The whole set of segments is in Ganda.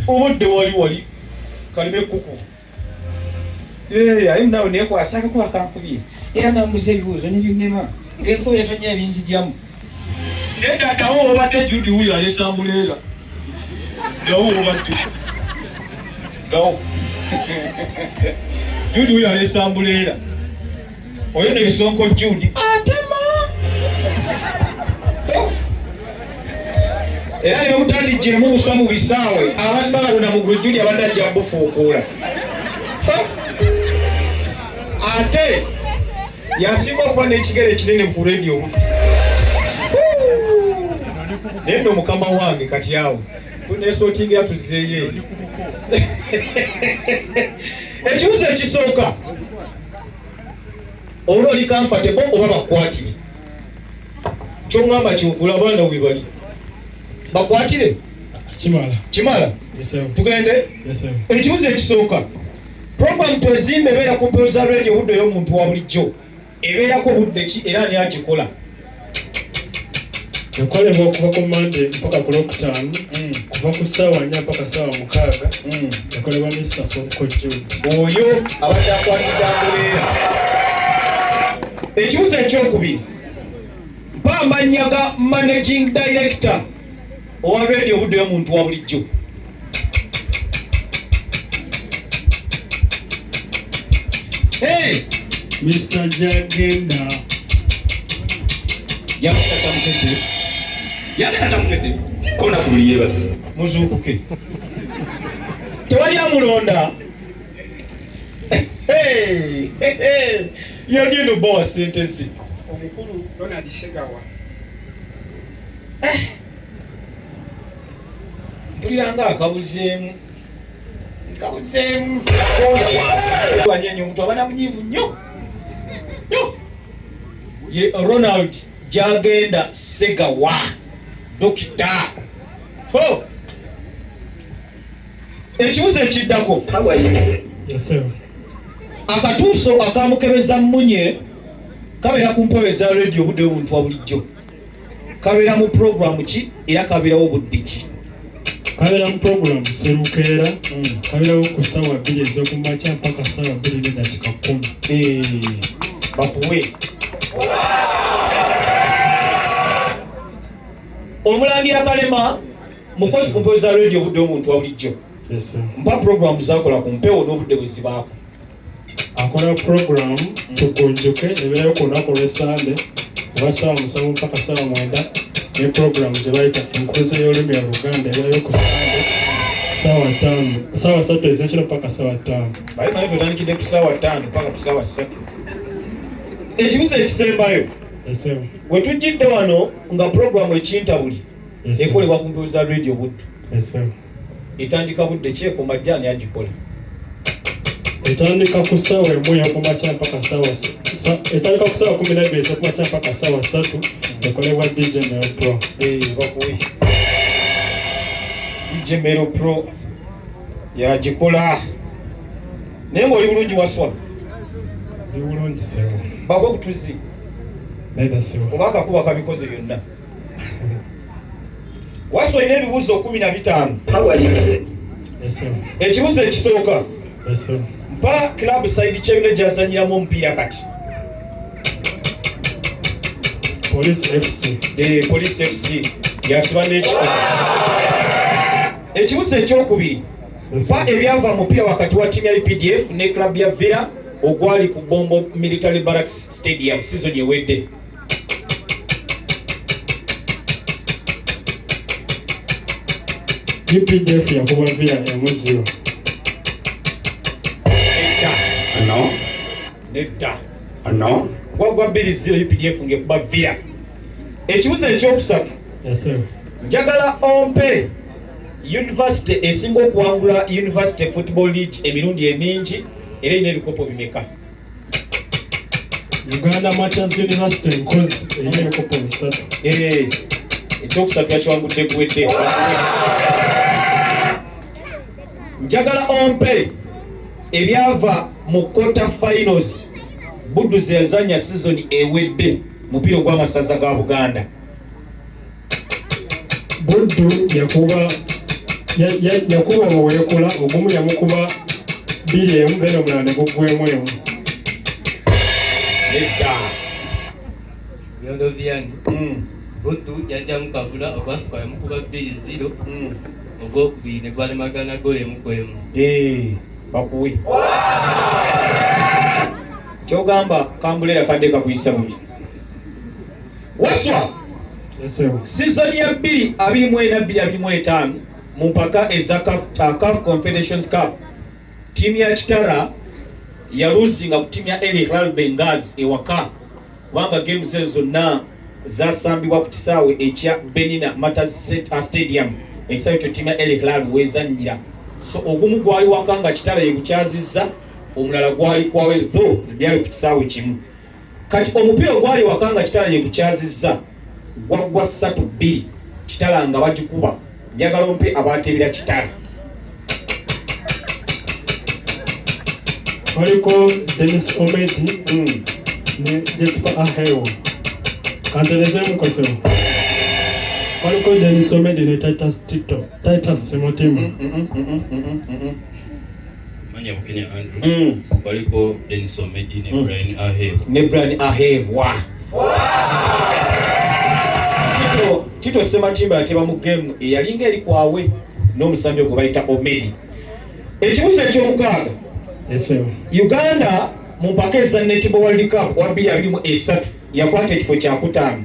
obudde wali kalime kuku ayi nawe nekwasaka kwa kankubye era nambuza ebibuuzo nebinnema ng'enkuba yatonya ebinzijamu dawo obadde Judy wuyo alesambuleera dawo obadde dawo Judy wuyo alesambuleera oyo nebisonko Judy atema era nebamutandijjemu buswa mu bisaawe abasibagalona mugulu Judy abadde ajja bufuukuula ate yasinga okuba n'ekigere ekinene ku radio naye nno mukama wange kati awo tunesootinga yatuzeeyo ekibuzo ekisooka olwo oli comfortable oba bakwatire kyoŋŋamba kyogula abaana we bali bakwatire kimala tugende ekibuzo ekisooka program twezimba ebeera ku mpero za radio obudde y'omuntu wa bulijjo ebeerako budde ki era ani agikola ekolebwa okuva ku Monday mpaka ku Lokutaano kuva ku ssaawa 4 mpaka ssaawa 6 ekolebwa Mr. Sonko Judy oyo abadde akwatidde ambuleera. Ekibuzo ekyokubiri mpa amannya ga managing director owa radio obudde y'omuntu wa bulijjo. Mr. Jagenda yagenda tamukedde kona kuliye basi muzuukuke tewali amulonda yagenda obbawa ssente ze omukulu Ronald Segawa mpuliranga akabuzeemu wanyenye omuntu aba namunyiivu nnyo ye Ronald Jagenda Segawa dokita. Ekibuzo ekiddako akatuuso akamukebeza mmunye kabeera ku mpewo eza radio obudde y'omuntu wa bulijjo kabeera mu programu ki era kabeerawo budde ki? kabeera mu programu Serukeera kabeerawo ku ssaawa 2 ez'okumakya mpaka ssaawa 2:10 bakuwe omulangira Kalema mukozi ku mpewo za radio obudde y'omuntu wa bulijjo. Mpa programu zakola ku mpewo n'obudde bwe zibaako. Akola programu tukunjuke ebeerayo ku lunaku olw'Essande kuva ssaawa 7 mpaka ssaawa 9 ne programu gye bayita enkuza y'olulimi Oluganda ebeerayo ku Sande ssaawa 3 ez'ekiro mpaka ssaawa 5. Baye naye tutandikidde ku ssaawa 5 mpaka ku ssaawa 3. Ekibuzo ekisembayo we tujjidde wano nga programu ekintabuli ekolebwa ku mpewo za radio buddu etandika budde ki ekoma jja ani agikola? etandika ku ssaawa 1 ey'okumakya mpaka etandika ku ssaawa 12 ez'okumakya mpaka ssaawa 3 ekolebwa DJ Mero Pro. Bakuwe DJ Mero Pro yagikola naye ng'oli bulungi waswa ndi bulungi sewo bakwe kutuzi naida sewo oba akakuba kabikoze byonna waswa ina ebibuuzo 15. Ekibuzo ekisooka mpa club side kyebino gyazanyiramu omupiira kati. Police FC Police FC yasiba n'ekikola. Ekibuzo ekyokubiri mpa ebyava mu mupiira wakati wa tiimu ya UPDF ne club ya Villa ogwali ku Bombo Military Barracks Stadium season ewedde. UPDF yakuba Villa emuziro nedda wagwa 2-0 UPDF ngekuba Villa. Ekibuzo ekyokusatu njagala ompe university esinga okuwangula University Football League emirundi emingi era ina ebikopo bimeka? Uganda Martyrs University nkozi erina ebikopo 3. Ekyokusatu yakiwangudde guwedde. Njagala ompe ebyava mu quarter finals Buddu ze yazanya season ewedde mupiira gw'amasaza ga Buganda. Buddu yakuba muweekula ogumu yamukuba 2-1 bene omulala ne guggwemu emu. Nedda. Byondo byani. Buddu yajja mukabula okwasukwa yamukuba 2-0. Ogwokubiri ne gwalemagana gole emu ku emu. Bakuwe. Kyogamba kambulera kadde kakuyisa bubi. Waswa. Season ya 2024-2025 mu mpaka eza CAF Confederations Cup, timu ya Kitara yaluzinga ku timu ya El Hilal Benghazi ewaka kubanga games ezo zonna zasambibwa ku kisaawe ekya Benina Matters Stadium, ekisaawe ekyo timu ya El Hilal wezannyira. So ogumu gwali waka nga Kitara yegukyazizza, omulala gwali kwawe byali ku kisaawe kimu. Kati omupiira gwali waka nga Kitara yegukyazizza gwaggwa 3-2 Kitara nga bagikuba. Njagala ompe abateebera Kitara. Waliko Dennis Omedi ne Jesper Ahewo. Kanteleze mukoseo. Waliko Dennis Omedi ne Titus Timotimu. Manya Bukenya Andrew. Waliko Dennis Omedi ne Brian Ahewo. Ne Brian Ahewo. Tito Sematimba yateba mu game eyalinga eri kwawe n'omusambi ogwo bayita Omedi. Ekibuuzo eky'omukaaga. Uganda mu mpaka eza Netball World Cup wa 2023 yakwata ekifo kya 5.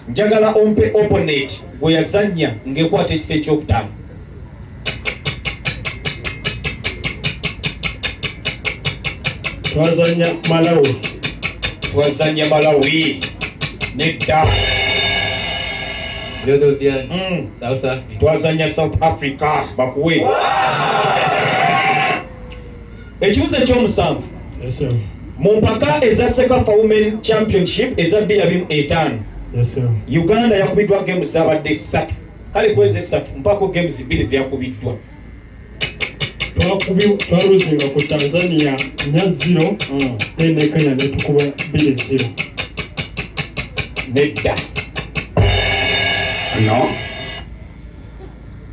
Njagala ompe opponent gwe yazannya ng'ekwata ekifo eky'okutaano. Twazannya Malawi. Nedda. Byondo byani. South Africa. Twazannya South Africa. Bakuwe. Ekibuuzo ekyomusanvu. Mu mpaka eza Sekafa Women Championship eza 2025. Uganda yakubiddwa games zabadde 3. Kale kwezi 3 mpaka games 2 ziyakubiddwa. Twaluzinga ku Tanzania 0 ne Kenya ne tukuba 2-0. Nedda. No.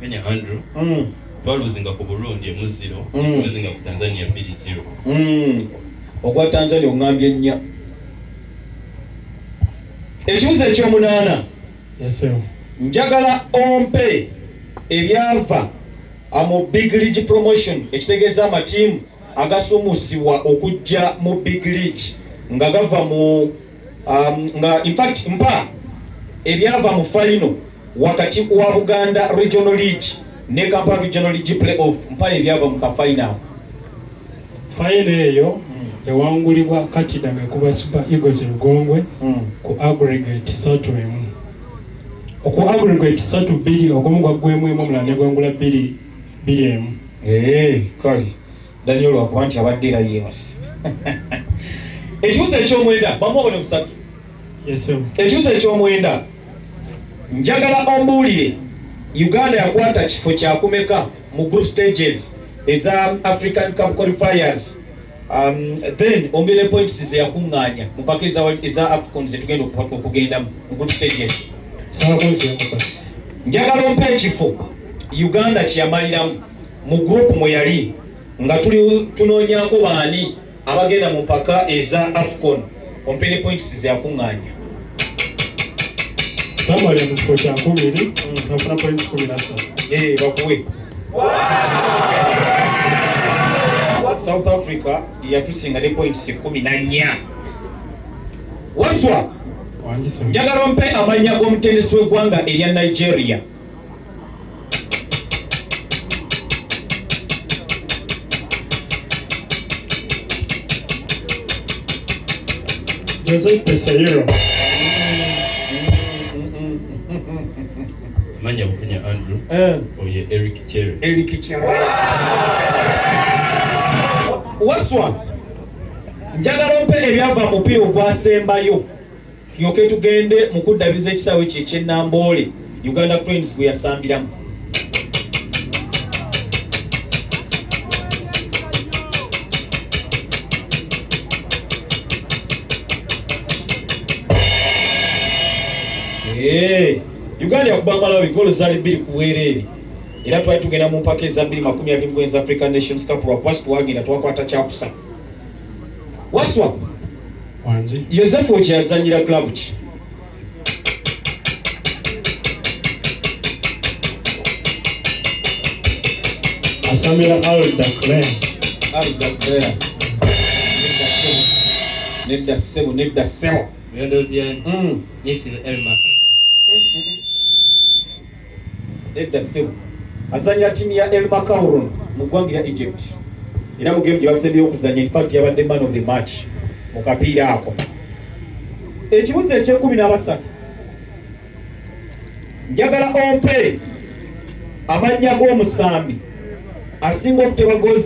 Kenya Andrew. Twaluzinga ku Burundi 0, twaluzinga ku Tanzania 2-0. Ogwa Tanzania ongambye nnya. Ekibuuzo ekyomunaana. Njagala ompe ebyava mu Big League promotion, ekitegeeza amatiimu agasuumusibwa okujja mu Big League nga gava mu nga in fact mpa ebyava mu final wakati wa Buganda Regional League ne Kampala Regional League playoff, mpa ebyava mu ka final. Final eyo yawangulibwa Kakidanga kuba Super Eagles Lugongwe ku aggregate 3-1. Oku aggregate 3-2 ogumu gwaggwemu emu omulala ne gwangula 2-1. Kale Daniel wakuba nti abadde era yeebase. Ekibuuzo eky'omwenda bamubone busatu. Ekibuuzo eky'omwenda njagala ombuulire Uganda yakwata kifo kyakumeka mu group stages eza African Cup qualifiers. Then ombele points ze yakungaanya mu mpaka eza AFCON ze tugenda okugenda mu group stages. Njagala ompe ekifo Uganda kyamaliramu mu group mwe yali nga tunoonyaako baani abagenda mu mpaka eza AFCON. Ompele points ze yakungaanya. Tamale mu kifo kya 10 nafuna points 17. Bakuwe. South Africa yatusinga ne points 14. Waswa. Njagala ompe amanya g'omutendesi w'eggwanga erya Nigeria. Jose Peseiro. Manya Bukenya Andrew. Oye Eric Cherry. Waswa. Njagala ompe ebyava mu mupiira ogwasembayo yoke tugende mu kuddabiriza ekisaawe kye ky'Ennamboole Uganda Cranes gwe yasambiramu. Uganda yakuba Malawi goolo zaali 2 ku bwereere. Era twali tugenda mu mpaka eza 2020 za African Nations Cup lwakwasi twagenda twakwata kyakusa. Waswa Wanji Yosefu okyazanyira club ki? asamira Al-Dakler. Al-Dakler. Nedda ssebo. Miondo Diani. Nisir Elma. Nedda ssebo. Azanya timu ya El Makauron mu ggwanga lya Egypt. Era mu game gye basembyeyo okuzanya in fact yabadde man of the match mu kapiira ako. Ekibuzo eky'ekumi njagala ompe amannya g'omusambi asinga okuteba goals